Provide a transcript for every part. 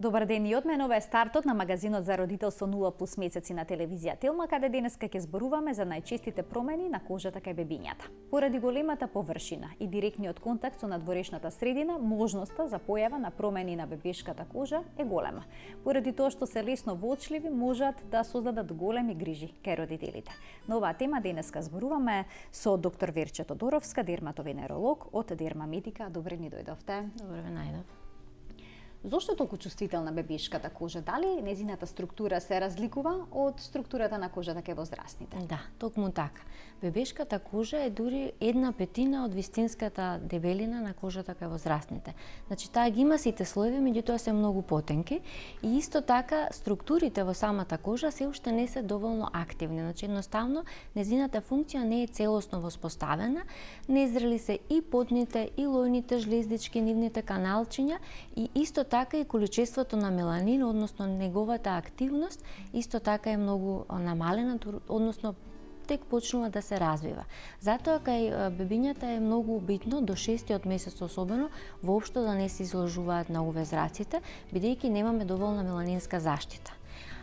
Добар ден и од мене, ова е стартот на магазинот за родителство 0+ месеци на телевизија Телма, каде денеска ќе зборуваме за најчестите промени на кожата кај бебињата. Поради големата површина и директниот контакт со надворешната средина, можноста за појава на промени на бебешката кожа е голема. Поради тоа што се лесно воочливи, можат да создадат големи грижи кај родителите. На оваа тема денеска зборуваме со доктор Верче Тодоровска, дерматовенеролог од Дермамедика. Добре ни дојдовте. Добре ве најдов. Зошто е толку чувствителна бебешката кожа? Дали незината структура се разликува од структурата на кожата кај возрастните? Да, токму така. Бебешката кожа е дури 1/5 од вистинската дебелина на кожата кај возрастните. Значи, таа ги има сите слоеви, меѓутоа се многу потенки и исто така структурите во самата кожа се уште не се доволно активни. Значи, едноставно, незината функција не е целосно воспоставена, незрели се и потните, и лојните жлездички, нивните каналчиња и исто така и количеството на меланин, односно неговата активност, исто така е многу намалена, односно тек почнува да се развива. Затоа кај бебињата е многу битно до 6-тиот месец особено воопшто да не се изложуваат на UV-зраците, бидејќи немаме доволна меланинска заштита.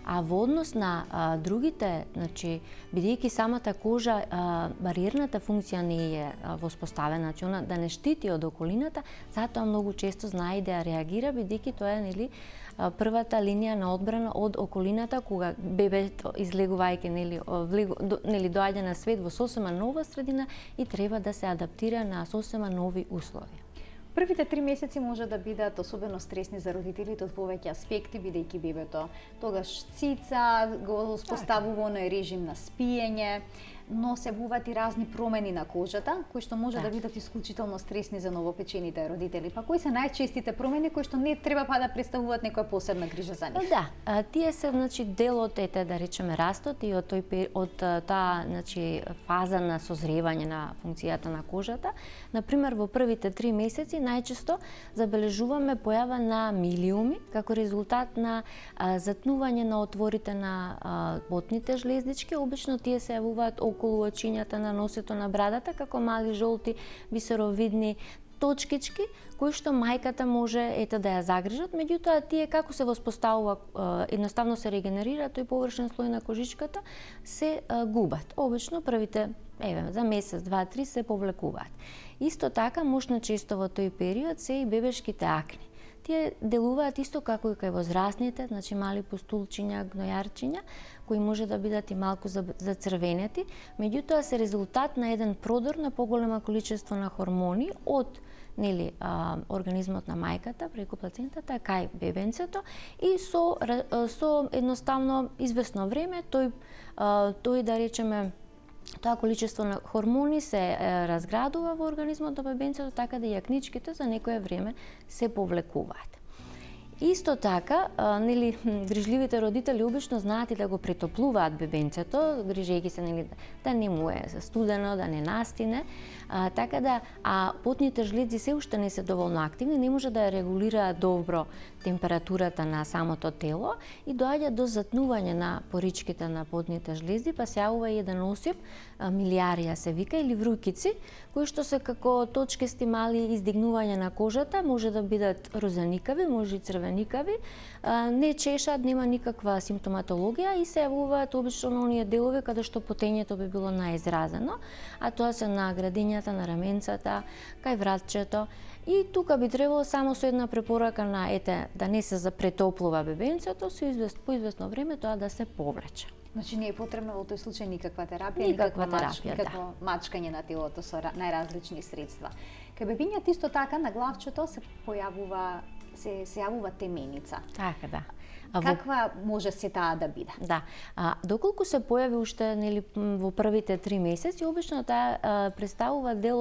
А во однос на другите, значи, бидејќи самата кожа, бариерната функција не е воспоставена, значи она да не штити од околината, затоа многу често знае да ја реагира, бидејќи тоа е, нели, првата линија на одбрана од околината кога бебето излегувајќи, нели, доаѓа на свет во сосема нова средина и треба да се адаптира на сосема нови услови. Првите 3 месеци може да бидат особено стресни за родителите од повеќе аспекти, бидејќи бебето тогаш цица, го споставува оној режим на спиење, но се јавуваат и разни промени на кожата, кои што може да бидат исклучително стресни за новопечените родители. Па кои се најчестите промени кои што не треба да представуваат некоја посебна грижа за нив? Да, тие се, значи, дел од да речеме растот и од таа, значи, фаза на созревање на функцијата на кожата. Например, во првите 3 месеци најчесто забележуваме појава на милиуми како резултат на затнување на отворите на потните жлездички. Обично тие се јавуваат околу очињата, на носето, на брадата, како мали жолти бисеровидни точкички, кои што мајката може да ја загрижат, меѓутоа тие како се воспоставува, едноставно се регенерира тој површен слој на кожичката, се губат. Обично првите, за месец, 2-3 се повлекуваат. Исто така, мошно често во тој период се и бебешките акни. Тие делуваат исто како и кај возрастните, значи мали пустулчиња, гнојарчиња, кои може да бидат и малку зацрвенети, меѓутоа се резултат на еден продор на поголема количество на хормони од, нели, организмот на мајката преку плацентата кај бебенцето и со едноставно извесно време тој да речеме тоа количество на хормони се разградува во организмот на бебенцето, така да јакничките за некое време се повлекуваат. Исто така, нели, грижливите родители обично знаат и да го претоплуваат бебенцето, грижејќи се, нели, да не му е студено, да не настине, така да, потните жлезди се уште не се доволно активни, не може да ја регулираат добро температурата на самото тело и доаѓа до затнување на поричките на потните жлезди, па се јавува еден осип, милиарија се вика, или вруќици, кои што се како точкисти мали издигнување на кожата, може да бидат розаникави, може и црвеникави, не чешат, нема никаква симптоматологија и се јавуваат обично на оние делови каде што потењето би било најизразено, а тоа се на градињата, на раменцата, кај вратчето. И тука би требало само со една препорака на да не се запретоплува бебенцето, по известно време тоа да се повлече. Значи не е потребна во тој случај никаква терапија, никакво мачкање на телото со најразлични средства. Кај бебињата исто така на главчето се јавува теменица. Така, да. Каква може се таа да биде? Да. Доколку се појави уште, нели, во првите 3 месеци, обично таа представува дел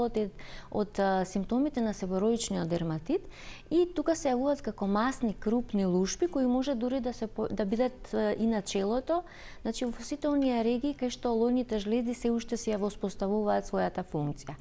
од симптомите на себороичниот дерматит и тука се јавуваат како масни крупни лушпи кои може дури да бидат и на челото, значи во сите оние регии кај што лојните жлезди се уште се ја воспоставуваат својата функција.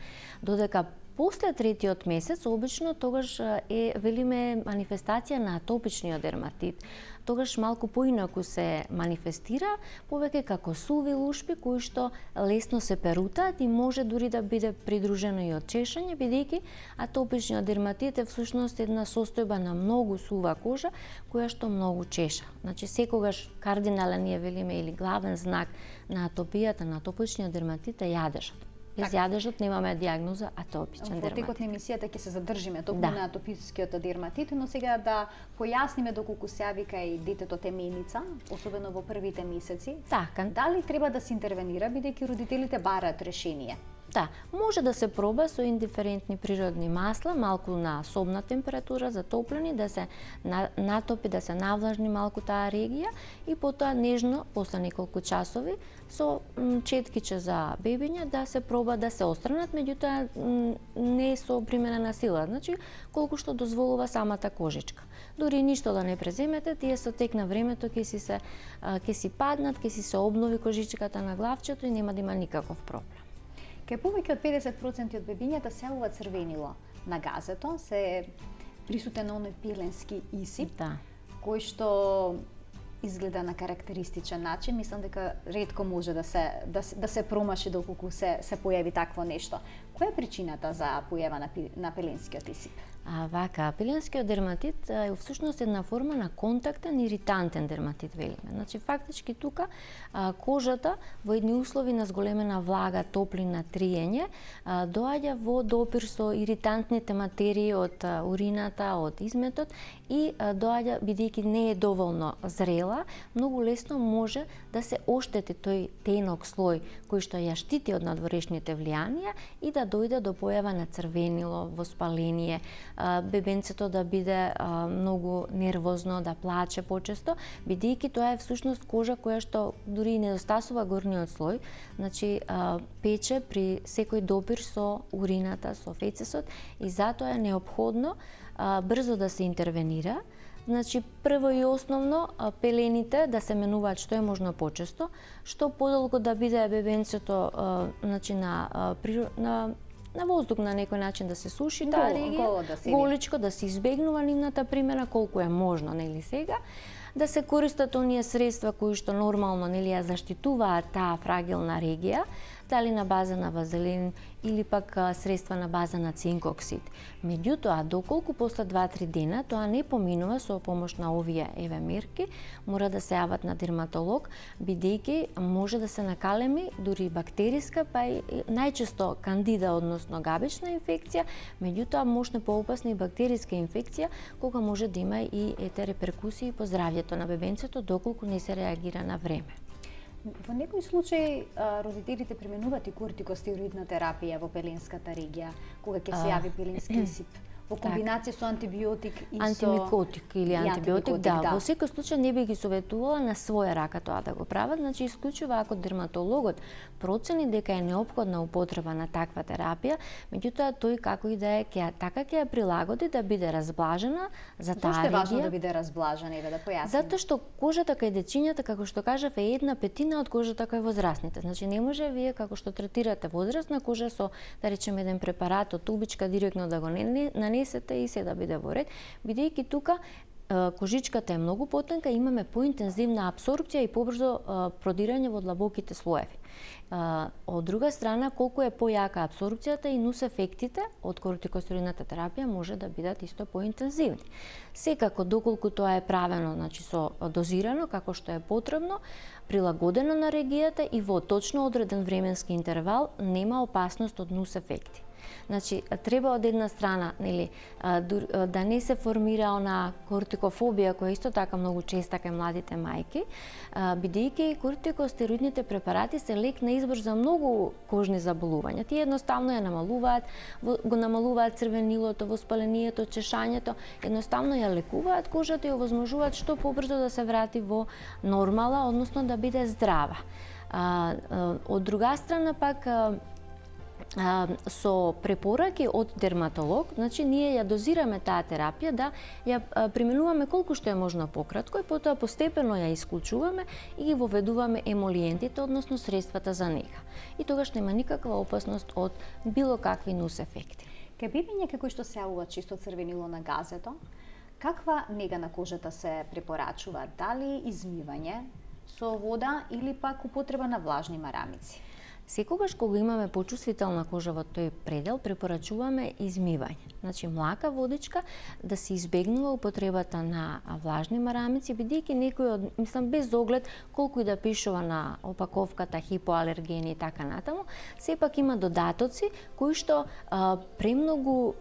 Додека После третиот месец, обично тогаш велиме манифестација на атопичниот дерматит. Тогаш малку поинаку се манифестира, повеќе како суви лушпи кои што лесно се перутаат и може дури да биде придружено и од чешање, бидејќи атопичниот дерматит е всушност една состојба на многу сува кожа која што многу чеша. Значи секогаш кардинален ние велиме или главен знак на атопијата, на атопичниот дерматит е јадежот. Без јадежот немаме дијагноза атопичен дерматит. Во текот на емисијата ќе се задржиме токму на атопичкиот дерматит, но сега да појасниме доколку се јави кај детето теменица, особено во првите месеци. Така. Дали треба да се интервенира бидејќи родителите бараат решение? Да, може да се проба со индиферентни природни масла, малку на собна температура, затоплени, да се натопи, да се навлажни малку таа регија и потоа нежно, после неколку часови, со четкиче за бебиња да се проба да се отстранат, меѓутоа не со применена сила, значи колку што дозволува самата кожичка. Дури ништо да не преземете, тие со тек на времето ќе си паднат, ќе си се обнови кожичката на главчето и нема да има никаков проблем. Кај повеќе од 50% од бебињата се ова црвенило на газето, се присутен оној пеленски исип, кој што изгледа на карактеристичен начин. Мислам дека ретко може да се промаши доколку се појави такво нешто. Која е причината за појава на пеленскиот исип? Вака, пеленскиот дерматит е всушност една форма на контактен иритантен дерматит, велиме. Значи, фактички тука кожата во едни услови на зголемена влага, топлина, триење, доаѓа во допир со иритантните материи од урината, од изметот и доаѓа, бидејќи не е доволно зрела, многу лесно може да се оштети тој тенок слој кој што ја штити од надворешните влијанија и да дојде до појава на црвенило, воспаление, бебенцето да биде многу нервозно, да плаче почесто, бидејќи тоа е всушност кожа која што дури и недостасува горниот слој, значи пече при секој допир со урината, со фецесот и затоа е неопходно брзо да се интервенира. Значи, прво и основно, пелените да се менуваат што е можно почесто, што подолго да биде бебенцето значи, на воздух на некој начин да се суши таа регија, голичко, да се избегнува нивната примена колку е можно, нели сега, да се користат оние средства кои што нормално нели ја заштитуваат таа фрагилна регија, дали на база на вазелин или пак средства на база на цинк-оксид. Меѓутоа, доколку после 2-3 дена тоа не поминува со помош на овие мерки, мора да се јават на дерматолог, бидејќи може да се накалеми дури бактериска, па и најчесто кандида, односно габична инфекција, меѓутоа можна поопасна и бактериска инфекција, кога може да има и реперкусии по здравјето на бебенцето доколку не се реагира на време. Во некои случаи родителите применуваат и кортикостероидна терапија во пеленската регија, кога ќе се јави пеленски исип. Во комбинација со антибиотик и антимикотик или антибиотик, да. Во секој случај не би ги советувала на своја рака тоа да го прават, значи исклучува ако дерматологот процени дека е неопходна употреба на таква терапија, меѓутоа тој како и да е така ќе ја прилагоди да биде разблажена за таа регија. Зошто е важно да биде разблажена, еве да појасниме? Затоа што кожата кај дечињата, како што кажав, е 1/5 од кожата кај возрастните. Значи не може вие како што третирате возрастна кожа со, да речеме, еден препарат од тубичка директно да го нанесете и се да биде во ред, бидејќи тука кожичката е многу потенка, имаме поинтензивна апсорбција и побрзо продирање во длабоките слоеви. Од друга страна, колку е појака апсорбцијата и нус ефектите од кортикостероидната терапија може да бидат исто поинтензивни. Секако, доколку тоа е правено, значи со дозирано како што е потребно, прилагодено на регијата и во точно одреден временски интервал, нема опасност од нус ефекти. Значи, треба од една страна, нели, да не се формира она кортикофобија која исто така многу честа кај младите мајки, бидејќи кортикостероидните препарати се лек на избор за многу кожни заболувања. Тие едноставно ја намалуваат, го намалуваат црвенилото, воспалението, чешањето, едноставно ја лекуваат кожата и овозможуваат што побрзо да се врати во нормала, односно да биде здрава. Од друга страна пак со препораки од дерматолог, значи ние ја дозираме таа терапија да ја применуваме колку што е можно пократко и потоа постепено ја исклучуваме и ги воведуваме емолиентите, односно средствата за нега. И тогаш нема никаква опасност од било какви нус ефекти. Кај бебиња кои што се јавува чисто црвенило на газето, каква нега на кожата се препорачува? Дали измивање со вода или пак употреба на влажни марамици? Секогаш кога имаме почувствителна кожа во тој предел, препорачуваме измивање. Значи, млака водичка, да се избегнува употребата на влажни марамици, бидејќи некои од, мислам, без оглед колку и да пишува на опаковката хипоалергени и така натаму, сепак има додатоци кои што премногу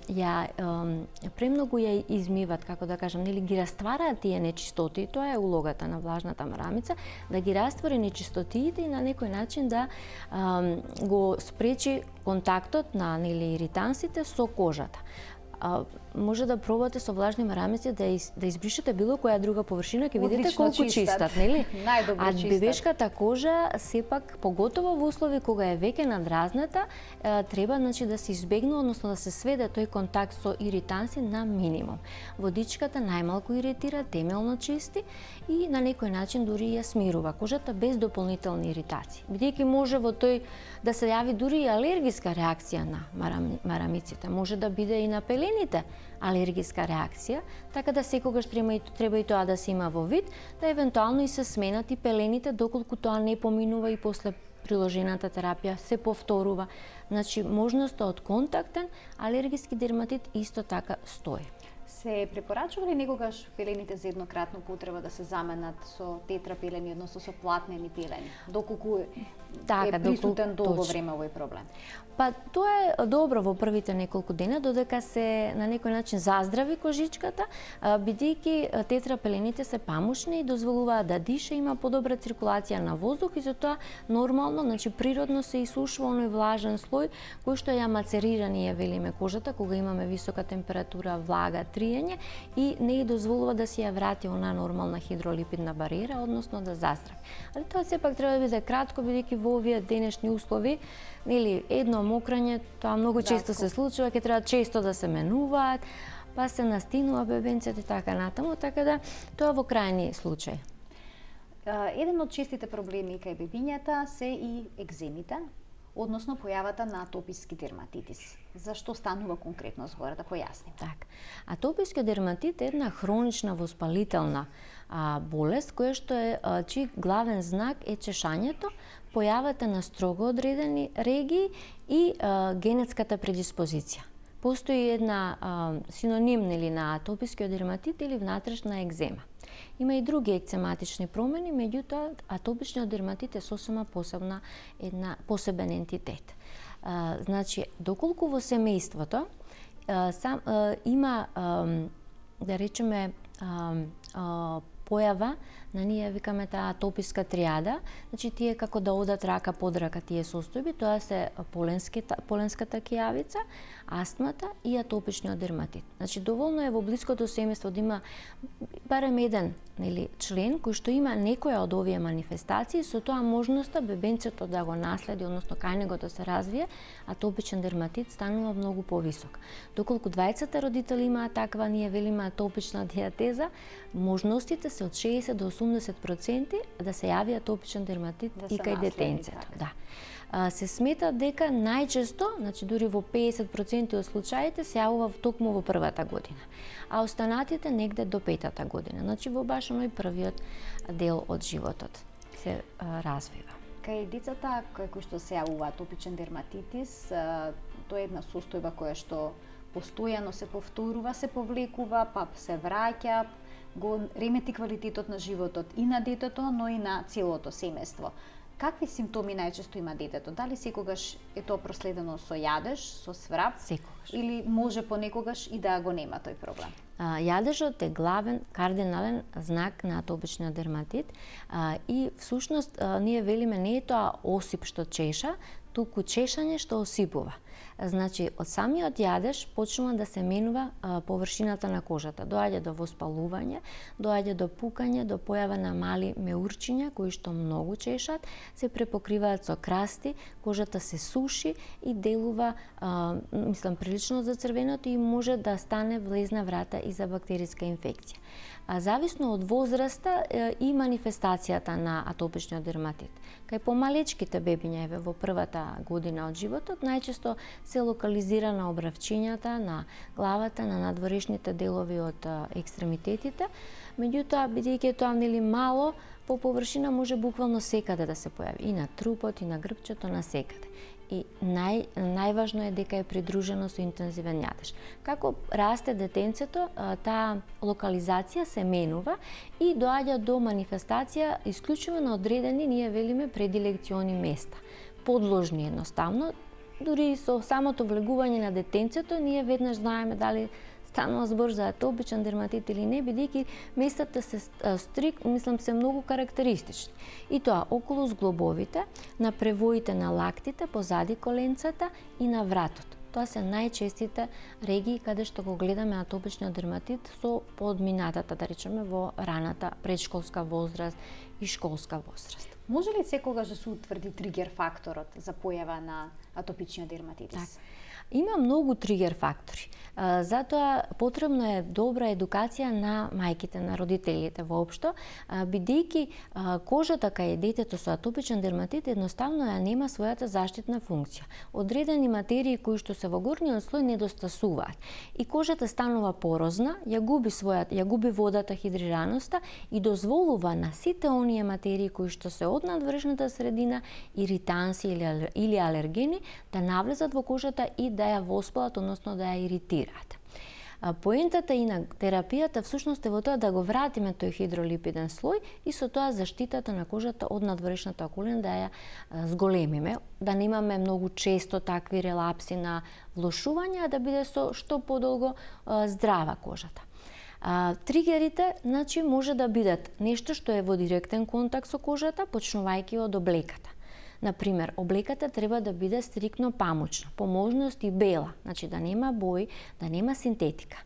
ја измиват, како да кажам, нели ги раствараат тие нечистоти, тоа е улогата на влажната марамица, да ги раствори нечистотиите и на некој начин да го спречи контактот на иритансите со кожата. Може да пробате со влажни марамици да избришете било која друга површина, ќе видите колку чистат, нели? Најдобро чистат. А бебешката кожа сепак, поготово во услови кога е веќе надразната, треба да се избегнува, односно да се сведе тој контакт со иританси на минимум. Водичката најмалку иритира, темелно чисти и на некој начин дури ја смирува кожата без дополнителни иритации. Бидејќи може во тој да се јави дури и алергиска реакција на марамиците, може да биде и на пелените алергиска реакција, така да секогаш треба и тоа да се има во вид, да евентуално и се сменат и пелените доколку тоа не поминува и после приложената терапија се повторува. Значи, можноста од контактен алергиски дерматит исто така стои. Се препорачува ли некогаш пелените за еднократна употреба да се заменат со тетрапелени, односно со платнени пелени? Доколку е присутен долго време овој проблем? Па тоа е добро во првите неколку дена, додека се на некој начин заздрави кожичката, бидејќи тетрапелените се памушни и дозволуваат да дише, има подобра циркулација на воздух и затоа нормално, значи природно се исушува оној влажен слој кој што ја мацерира, ние велиме, кожата кога имаме висока температура, влага, триење и не ја дозволува да се ја врати она нормална хидролипидна бариера, односно да заздрави. Али тоа сепак треба да биде кратко, бидејќи во овие денешни услови, нели, едно мокрање, тоа многу често се случува, ќе треба често да се менуваат, па се настинува бебенцето и така натаму, така да тоа во крајни случај. Еден од честите проблеми кај бебињата се и екземите, односно појавата на атописки дерматитис. Зашто станува конкретно збора, да појасним? Так. Атописки дерматит е една хронична воспалителна болест која што е чиј главен знак е чешањето, појавата на строго одредени регии и генетската предиспозиција. Постои една синоним на атопискиот дерматит или внатрешна екзема. Има и други екзематични промени, меѓутоа атопичниот дерматит е сосема посебен ентитет. Значи, доколку во семејството има, да речеме, појава на ние викаме таа атописка триада, значи тие како да одат рака под рака тие состојби, тоа се поленската кијавица, астмата и атопичниот дерматит. Значи доволно е во блиското семејство да има барем еден, член кој што има некоја од овие манифестации, со тоа можноста бебенцето да го наследи, односно кај него да се развие атопичен дерматит станува многу повисок. Доколку двајцата родители имаат таква, ние велиме атопична диатеза, можностите се од 60 до 80% да се јави атопичен дерматит и кај детенцето. Да. Се смета дека најчесто, значи дури во 50% од случаите се јавува токму во првата година, а останатите негде до 5-та година, значи во баш оној првиот дел од животот се развива. Кај децата кои што се јавува атопичен дерматитис, тоа е една состојба која што постојано се повторува, се повлекува, па се враќа, го ремети квалитетот на животот и на детето, но и на целото семејство. Какви симптоми најчесто има детето? Дали секогаш е тоа проследено со јадеж, со сврап? Секогаш. Или може понекогаш и да го нема тој проблем? Јадежот е главен кардинален знак на атопичниот дерматит и всушност ние велиме не е тоа осип што чеша, туку чешање што осипува. Значи, од самиот јадеж почнува да се менува површината на кожата. Доаѓа до воспалување, доаѓа до пукање, до појава на мали меурчиња кои што многу чешат, се препокриваат со красти, кожата се суши и делува, прилично зацрвеното и може да стане влезна врата и за бактериска инфекција. Зависно од возраста и манифестацијата на атопичниот дерматит. Кај помалечките бебиња еве во првата година од животот најчесто се локализира на обравчињата, на главата, на надворешните делови од екстремитетите. Меѓутоа, бидејќи тоа нели мало, по површина може буквално секаде да се појави, и на трупот, и на грбчето, на секаде. И најважно е дека е придружено со интензивен јадеж. Како расте детенцето, таа локализација се менува и доаѓа до манифестација исклучиво на одредени, ние велиме, предилекциони места. Подложни едноставно, дури со самото влегување на детенцето, ние веднаш знаеме дали станува збор за атопичен дерматит или не, бидејќи местата се се многу карактеристични. И тоа околу зглобовите, на превоите на лактите, позади коленцата и на вратот. Тоа се најчестите регии каде што го гледаме атопичниот дерматит со подминатата, да речеме, во раната предшколска возраст и школска возраст. Може ли секогаш да се утврди тригер факторот за појава на атопичниот дерматитис? Так. Има многу тригер фактори. Затоа потребно е добра едукација на мајките, на родителите воопшто, бидејќи кожата кај детето со атопичен дерматит едноставно ја нема својата заштитна функција. Одредени материи кои што се во горниот слој недостасуваат и кожата станува порозна, ја губи водата, хидрираноста и дозволува на сите оние материи кои што се од надвршната средина, иританси или алергени да навлезат во кожата и да ја воспалат, односно да ја иритираат. Поентата и на терапијата всушност е во тоа да го вратиме тој хидролипиден слој и со тоа заштитата на кожата од надворешната околина да ја зголемиме, да немаме многу често такви релапси на влошување, а да биде со што подолго здрава кожата. Тригерите, значи, може да бидат нешто што е во директен контакт со кожата, почнувајќи од облеката. Например, облеката треба да биде стрикно памучна, по можност и бела, значи да нема бои, да нема синтетика.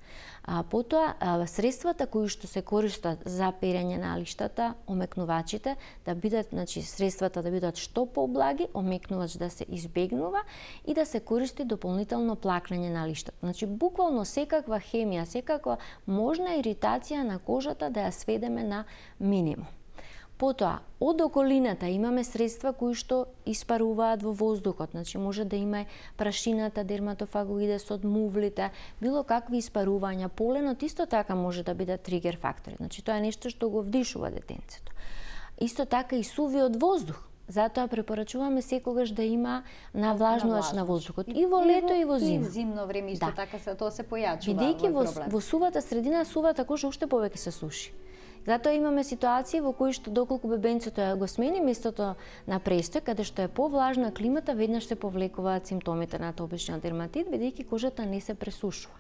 Потоа, средствата кои што се користат за перење на лиштата, омекнувачите, да бидат, значи, средствата да бидат што поблаги, омекнувач да се избегнува и да се користи дополнително плакнење на лиштата. Значи, буквално секаква хемија, секаква можна иритација на кожата да ја сведеме на минимум. Потоа, од околината имаме средства кои што испаруваат во воздухот, значи може да има прашината, дерматофагоидес од мувлите, било какви испарувања, поленот исто така може да биде тригер фактори, значи тоа е нешто што го вдишува детенцето. Исто така и сувиот воздух. Затоа препорачуваме секогаш да има навлажнувач на воздухот и во лето и во зима. И зимно време исто така тоа се појачува. Бидејќи во сувата средина, сувата кожа уште повеќе се суши. Затоа имаме ситуации во кои што доколку бебенцето го смени местото на престој, каде што е повлажна климата, веднаш се повлекуваат симптомите на атопичниот дерматит, бидејќи кожата не се пресушува.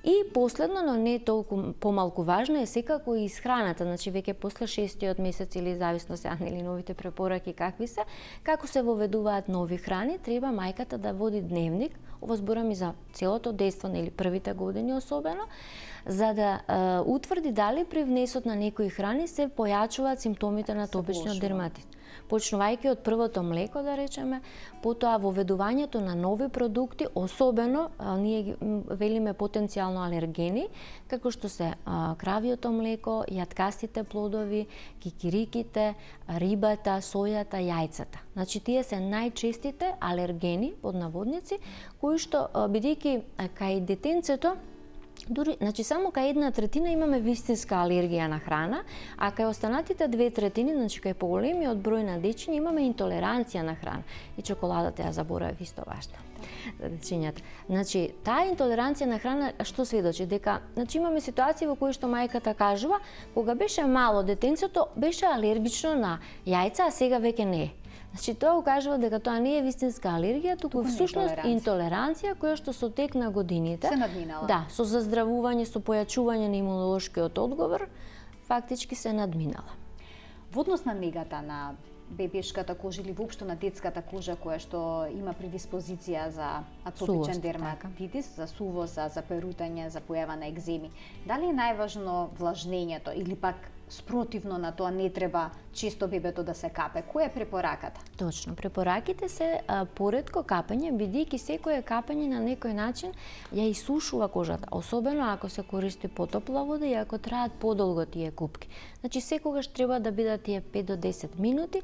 И последно, но не толку помалку важно, е секако и исхраната, значи веќе после 6-тиот месец или зависно се или новите препораки какви се, како се воведуваат нови храни, треба мајката да води дневник, ова зборам и за целото дејство, или првите години особено, за да утврди дали при внесот на некои храни се појачуваат симптомите на атопичниот дерматит. Почнувајќи од првото млеко, да речеме, потоа воведувањето на нови продукти, особено ние велиме потенцијално алергени, како што се кравиото млеко, јаткастите плодови, кикириките, рибата, сојата, јајцата. Значи тие се најчестите алергени под наводници, кои што бидејќи кај детенцето дури, значи само кај 1/3 имаме вистинска алергија на храна, а кај останатите 2/3, значи кај поголемиот број на дечиња имаме интолеранција на храна. И чоколадата ја заборавив, исто важна за дечињата. Значи, таа интолеранција на храна што сведочи? Дека, значи имаме ситуации во кои што мајката кажува, кога беше мало детенцето беше алергично на јајца, а сега веќе не е. Значи тоа укажува дека тоа не е вистинска алергија, туку всушност интолеранција која што со тек на годините се надминала. Да, со заздравување, со појачување на имунолошкиот одговор, фактички се надминала. Во однос на негата на бебешката кожа или воопшто на детската кожа која што има предиспозиција за атопичен дерматитис, за сувост, за перутање, за појава на екземи, дали е најважно влажнењето или пак спротивно на тоа не треба често бебето да се капе? Која е препораката? Точно, препораките се поретко капење, бидејќи секое капење на некој начин ја исушува кожата, особено ако се користи потопла вода и ако траат подолго тие купки. Значи секогаш треба да бидат тие 5 до 10 минути,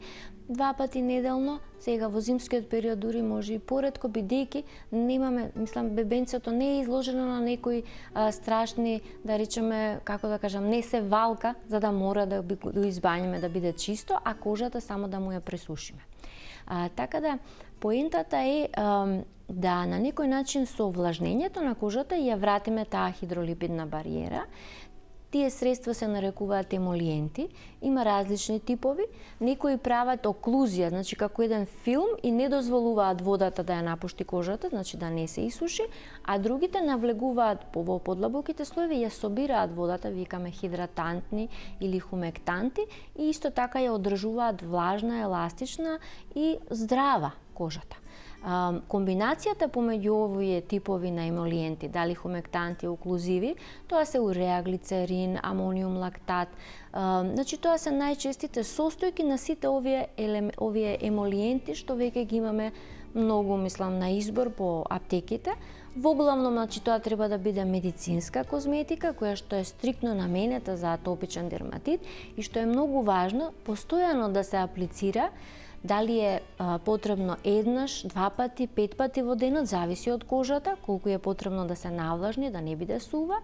2 пати неделно, сега во зимскиот период дури може и поретко, бидејќи немаме, мислам, бебенцето не е изложено на некои страшни, да речеме, како да кажам, не се валка, за да мора да го избањаме да биде чисто, а кожата само да му ја пресушиме. Така да, поентата е да на некој начин со овлажнењето на кожата ја вратиме таа хидролипидна бариера. Тие средства се нарекуваат емолиенти, има различни типови. Некои прават оклузија, значи како еден филм и не дозволуваат водата да ја напушти кожата, значи да не се исуши, а другите навлегуваат во подлабоките слоеви и ја собираат водата, викаме хидратантни или хумектанти, и исто така ја одржуваат влажна, еластична и здрава кожата. Комбинацијата помеѓу овие типови на емолиенти, дали хумектанти, оклузиви, тоа се уреа, глицерин, амониум лактат, значи тоа се најчестите состојки на сите овие емолиенти што веќе ги имаме многу, мислам, на избор по аптеките. Воглавном, значи, тоа треба да биде медицинска козметика, која што е стриктно наменета за атопичен дерматит и што е многу важно, постојано да се аплицира. Дали е потребно еднаш, 2 пати, 5 пати во денот, зависи од кожата, колку е потребно да се навлажни, да не биде сува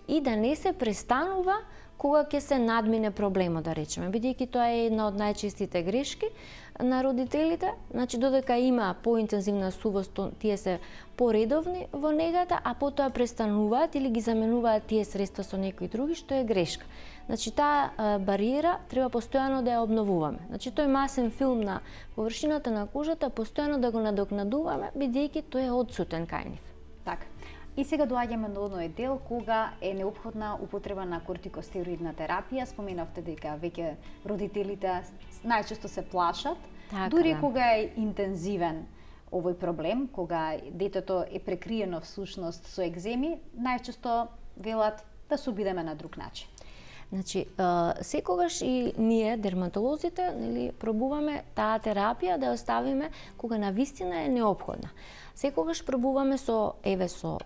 и да не се престанува кога ќе се надмине проблемот, да речеме, бидејќи тоа е една од најчестите грешки на родителите, значи додека има поинтензивна сувост, тие се поредовни во негата, а потоа престануваат или ги заменуваат тие средства со некои други, што е грешка. Значи таа бариера треба постојано да ја обновуваме. Значи тој масен филм на површината на кожата постојано да го надокнадуваме, бидејќи тој е одсутен кај нив. Така. И сега доаѓаме до оној дел кога е неопходна употреба на кортикостероидна терапија. Споменавте дека веќе родителите најчесто се плашат, така, дури кога е интензивен овој проблем, кога детето е прекриено всушност со екземи, најчесто велат да се обидеме на друг начин. Значи, секогаш и ние, дерматолозите, пробуваме таа терапија да ја оставиме кога навистина е неопходна. Секогаш пробуваме со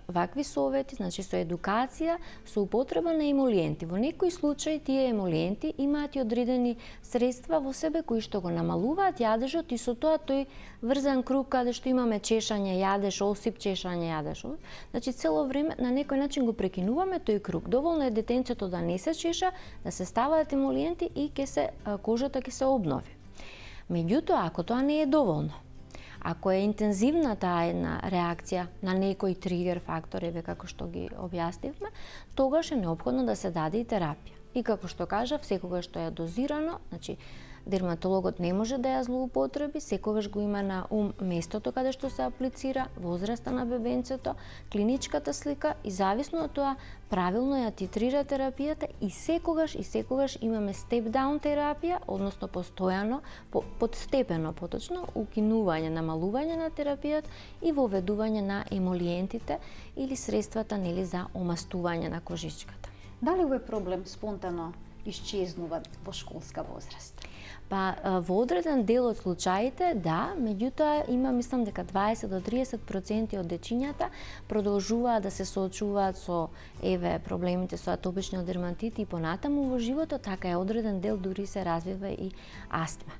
вакви совети, значи со едукација, со употреба на емолиенти. Во некои случаи тие емолиенти имаат и одредени средства во себе кои што го намалуваат јадежот и со тоа тој врзан круг каде што имаме чешање, јадеш, осип, чешање, јадеш. Значи цело време на некој начин го прекинуваме тој круг. Доволно е детенцето да не се чеша, да се ставаат емолиенти и кожата ќе се обнови. Меѓутоа, ако тоа не е доволно, ако е интензивна таа една реакција на некој тригер фактор, еве како што ги објаснивме, тогаш е неопходно да се даде и терапија. И како што кажав, секогаш што е дозирано, значи дерматологот не може да ја злоупотреби, секогаш го има на ум местото каде што се аплицира, возраста на бебенцето, клиничката слика и зависно од тоа правилно ја титрира терапијата и секогаш имаме степ-даун терапија, односно постојано, подстепено поточно, укинување, намалување на терапијата и воведување на емолиентите или средствата за омастување на кожичката. Дали овој проблем спонтано исчезнува во школска возраст? Па во одреден дел од случаите да, меѓутоа има, мислам дека 20 до 30% од дечињата продолжуваат да се соочуваат со проблемите со атопичниот дерматит и понатаму во животот, така е одреден дел дури се развива и астма.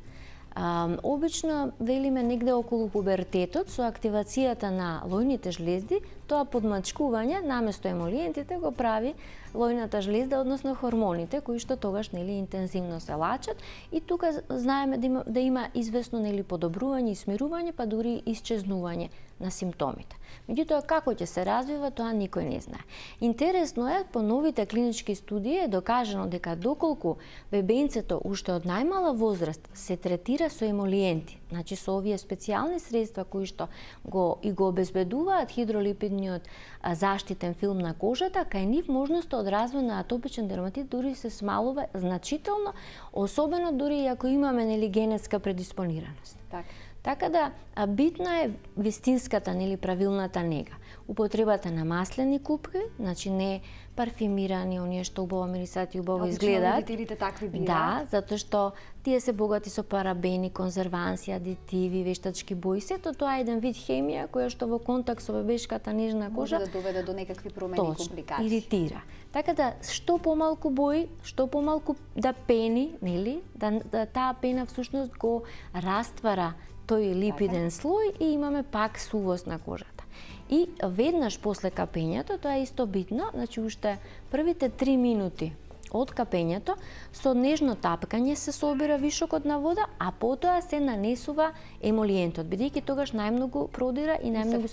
Обично велиме негде околу пубертетот со активацијата на лојните жлезди, тоа подмачкување наместо емолиентите го прави лојната жлезда, односно хормоните кои што тогаш интензивно се лачат и тука знаеме да има известно подобрување и смирување, па дури исчезнување на симптомите. Меѓутоа како ќе се развива, тоа никој не знае. Интересно е, по новите клинички студии е докажано дека доколку бебенцето уште од најмала возраст се третира со емолиенти, значи со овие специјални средства кои што го обезбедуваат хидролипидниот заштитен филм на кожата, кај нив можноста од развој на атопичен дерматит дури се смалува значително, особено дури ако имаме генетска предиспонираност. Так. Така да битна е вистинската, нели, правилната нега. Употребата на маслени купки, значи не парфимирани, оние што убаво мирисат и убаво изгледаат. Родителите такви бираат. Да, затоа што тие се богати со парабени, конзерванси, адитиви, вештачки бои. Сето тоа е еден вид хемија која што во контакт со бебешката нежна кожа може да доведе до некакви промени и компликации. Иритира. Така да што помалку бои, што помалку да пени, нели, да таа пена всушност го раствара тој липиден слој и имаме пак сувост на кожата. И веднаш после капењето, тоа е исто битно, значи уште првите 3 минути од капењето со нежно тапкање се собира вишокот на вода, а потоа се нанесува емолиентот, бидејќи тогаш најмногу продира и најмногу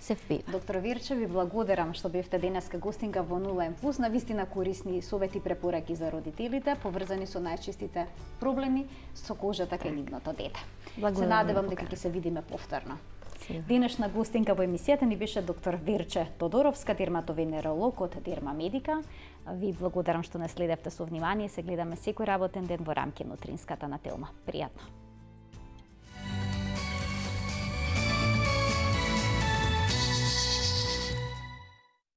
се впива. Доктор Вирче, ви благодарам што бевте денеска гостинка во Нула Плюс, на вистина корисни совети и препораки за родителите, поврзани со најчестите проблеми со кожата кај нивното дете. Се надевам дека ќе се видиме повторно. Денешна гостинка во емисијата ни беше доктор Вирче Тодоровска, дерматовенеролог од Дерма Медика. Ви благодарам што не следевте со внимание. Се гледаме секој работен ден во рамки на утринската на Телма. Пријатно!